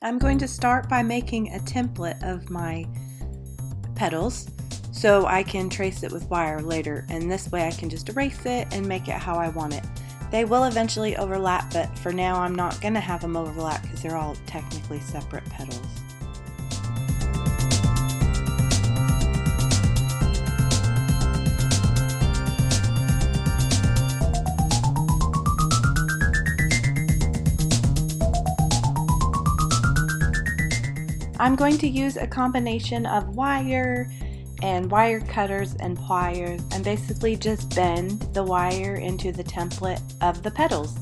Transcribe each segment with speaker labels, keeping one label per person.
Speaker 1: I'm going to start by making a template of my petals so I can trace it with wire later, and this way I can just erase it and make it how I want it. They will eventually overlap, but for now I'm not going to have them overlap because they're all technically separate petals. I'm going to use a combination of wire and wire cutters and pliers and basically just bend the wire into the template of the petals.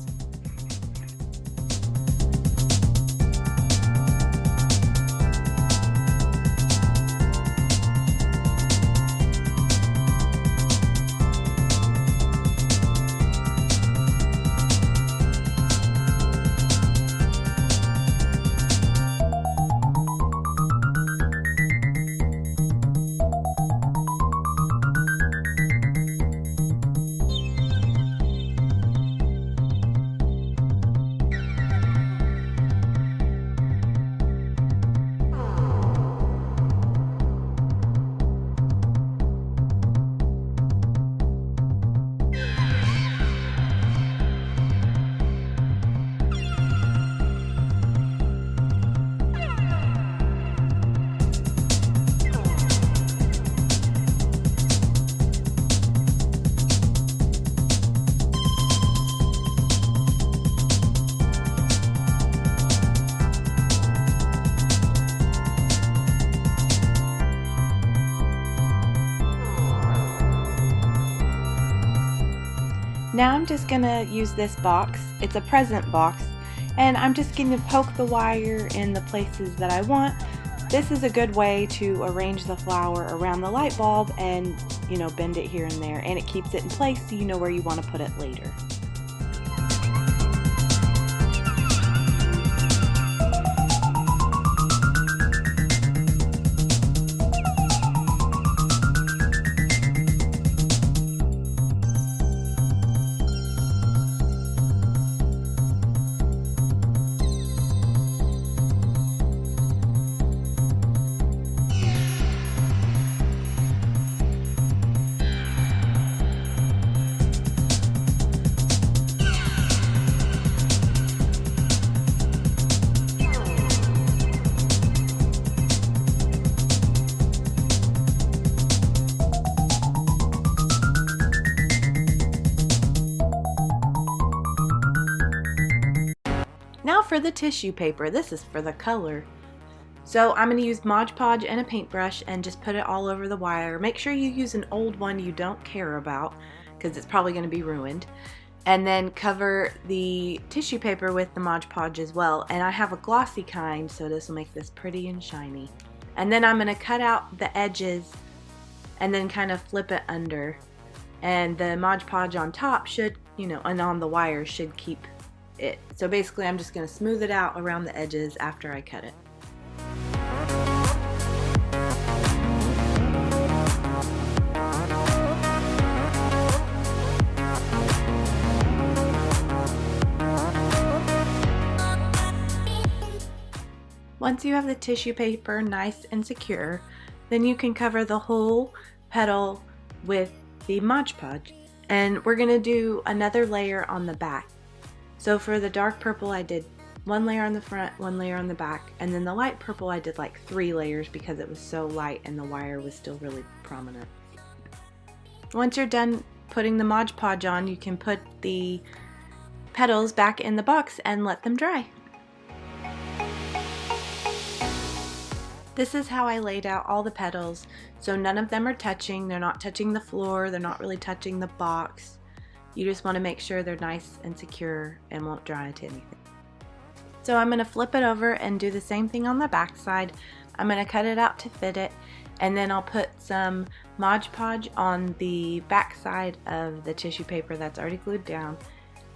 Speaker 1: Now I'm just going to use this box. It's a present box, and I'm just going to poke the wire in the places that I want. This is a good way to arrange the flower around the light bulb and, bend it here and there, and it keeps it in place so you know where you want to put it later. Now for the tissue paper. This is for the color. So I'm going to use Mod Podge and a paintbrush and just put it all over the wire. Make sure you use an old one you don't care about because it's probably going to be ruined. And then cover the tissue paper with the Mod Podge as well. And I have a glossy kind, so this will make this pretty and shiny. And then I'm going to cut out the edges and then kind of flip it under. And the Mod Podge on top should, and on the wire should keep it. So basically I'm just going to smooth it out around the edges after I cut it. Once you have the tissue paper nice and secure, then you can cover the whole petal with the Mod Podge, and we're going to do another layer on the back. So for the dark purple I did one layer on the front, one layer on the back, and then the light purple I did like 3 layers because it was so light and the wire was still really prominent. Once you're done putting the Mod Podge on, you can put the petals back in the box and let them dry. This is how I laid out all the petals, so none of them are touching. They're not touching the floor, they're not really touching the box. You just want to make sure they're nice and secure and won't dry to anything. So I'm going to flip it over and do the same thing on the back side. I'm going to cut it out to fit it, and then I'll put some Mod Podge on the back side of the tissue paper that's already glued down,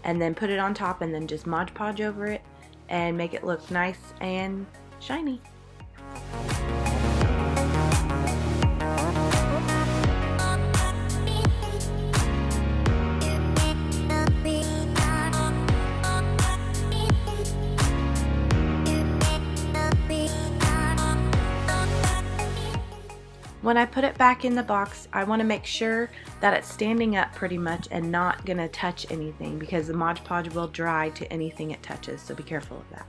Speaker 1: and then put it on top and then just Mod Podge over it and make it look nice and shiny. When I put it back in the box, I want to make sure that it's standing up pretty much and not going to touch anything, because the Mod Podge will dry to anything it touches, so be careful of that.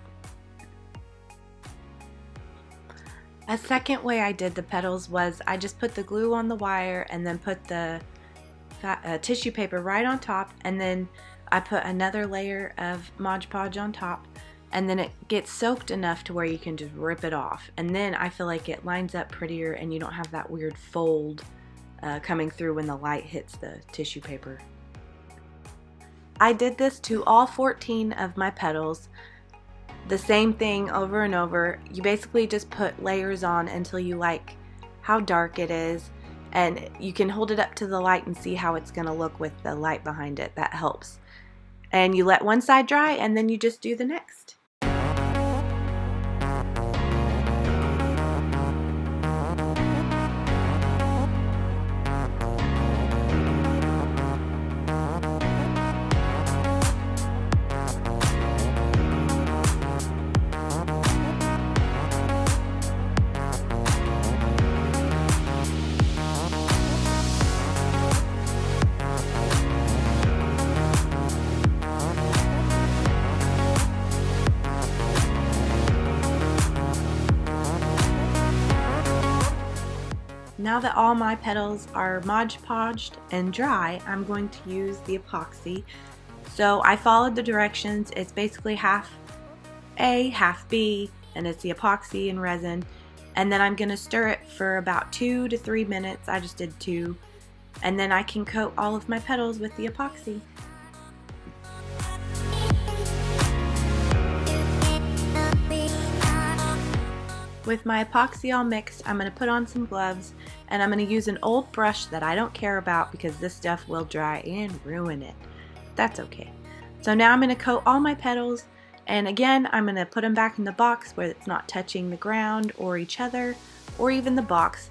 Speaker 1: A second way I did the petals was I just put the glue on the wire and then put the tissue paper right on top, and then I put another layer of Mod Podge on top, and then it gets soaked enough to where you can just rip it off, and then I feel like it lines up prettier and you don't have that weird fold coming through when the light hits the tissue paper. I did this to all 14 of my petals. The same thing over and over. You basically just put layers on until you like how dark it is, and you can hold it up to the light and see how it's going to look with the light behind it. That helps. And you let one side dry and then you just do the next. Now that all my petals are Mod Podged and dry, I'm going to use the epoxy. So I followed the directions. It's basically half A, half B, and it's the epoxy and resin. And then I'm going to stir it for about 2 to 3 minutes. I just did 2. And then I can coat all of my petals with the epoxy. With my epoxy all mixed, I'm going to put on some gloves, and I'm going to use an old brush that I don't care about because this stuff will dry and ruin it. That's okay. So now I'm going to coat all my petals, and again I'm going to put them back in the box where it's not touching the ground or each other or even the box.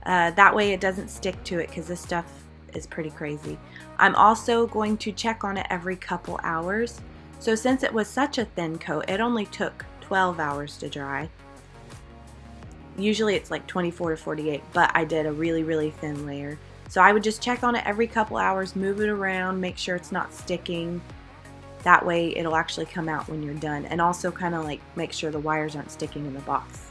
Speaker 1: That way it doesn't stick to it, because this stuff is pretty crazy. I'm also going to check on it every couple hours. So since it was such a thin coat, it only took 12 hours to dry. Usually it's like 24 to 48, but I did a really thin layer. So I would just check on it every couple hours, move it around, make sure it's not sticking. That way it'll actually come out when you're done, and also kind of like make sure the wires aren't sticking in the box.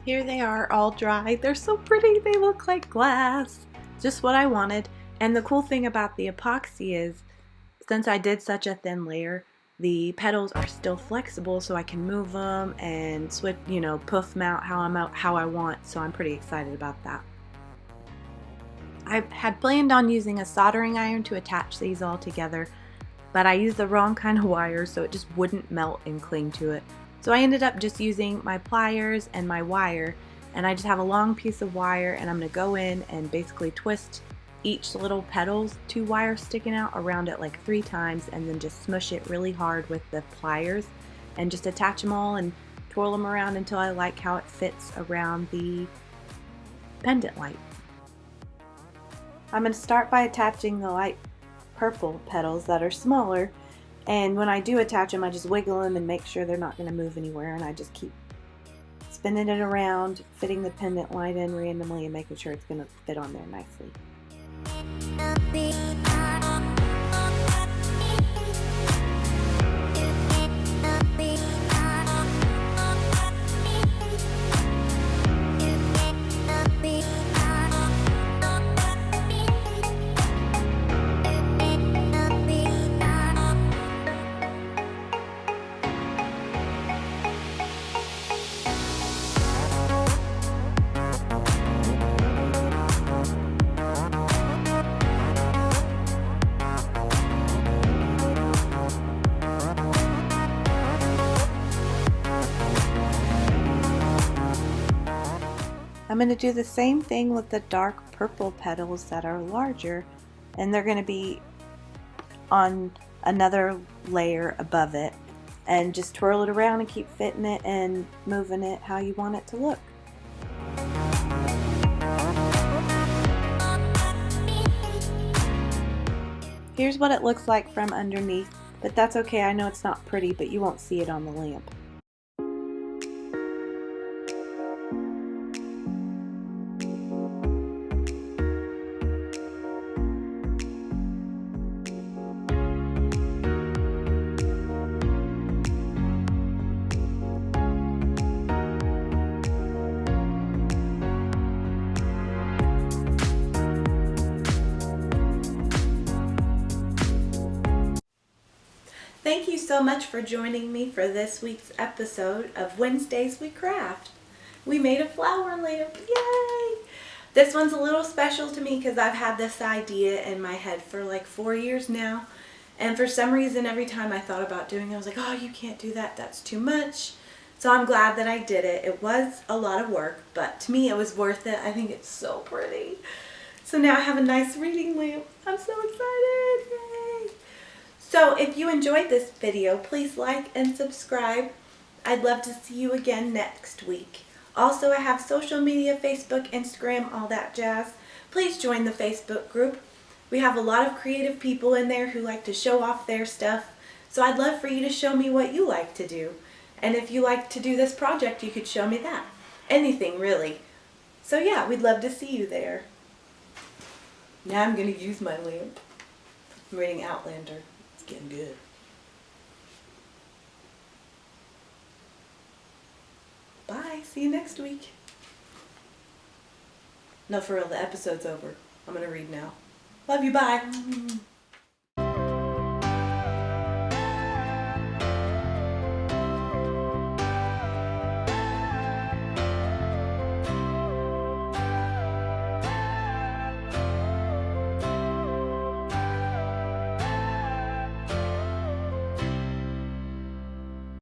Speaker 1: Here they are all dry. They're so pretty. They look like glass. Just what I wanted. And the cool thing about the epoxy is, since I did such a thin layer, the petals are still flexible, so I can move them and switch, puff them out how I want. So I'm pretty excited about that. I had planned on using a soldering iron to attach these all together, but I used the wrong kind of wire, so it just wouldn't melt and cling to it. So I ended up just using my pliers and my wire, and I just have a long piece of wire, and I'm going to go in and basically twist each little petal's 2 wires sticking out around it like 3 times, and then just smush it really hard with the pliers and just attach them all and twirl them around until I like how it fits around the pendant light. I'm going to start by attaching the light purple petals that are smaller. And when I do attach them, I just wiggle them and make sure they're not going to move anywhere, and I just keep spinning it around, fitting the pendant light in randomly and making sure it's going to fit on there nicely. I'm going to do the same thing with the dark purple petals that are larger, and they're going to be on another layer above it, and just twirl it around and keep fitting it and moving it how you want it to look. Here's what it looks like from underneath, but that's okay. I know it's not pretty, but you won't see it on the lamp. Thank you so much for joining me for this week's episode of Wednesdays We Craft. We made a flower lamp, yay! This one's a little special to me because I've had this idea in my head for like 4 years now. And for some reason, every time I thought about doing it, I was like, oh, you can't do that, that's too much. So I'm glad that I did it. It was a lot of work, but to me it was worth it. I think it's so pretty. So now I have a nice reading lamp. I'm so excited, yay! So if you enjoyed this video, please like and subscribe. I'd love to see you again next week. Also, I have social media, Facebook, Instagram, all that jazz. Please join the Facebook group. We have a lot of creative people in there who like to show off their stuff. So I'd love for you to show me what you like to do. And if you like to do this project, you could show me that. Anything, really. So yeah, we'd love to see you there. Now I'm going to use my lamp. I'm reading Outlander. Getting good. Bye. See you next week. No, for real, the episode's over. I'm gonna read now. Love you. Bye.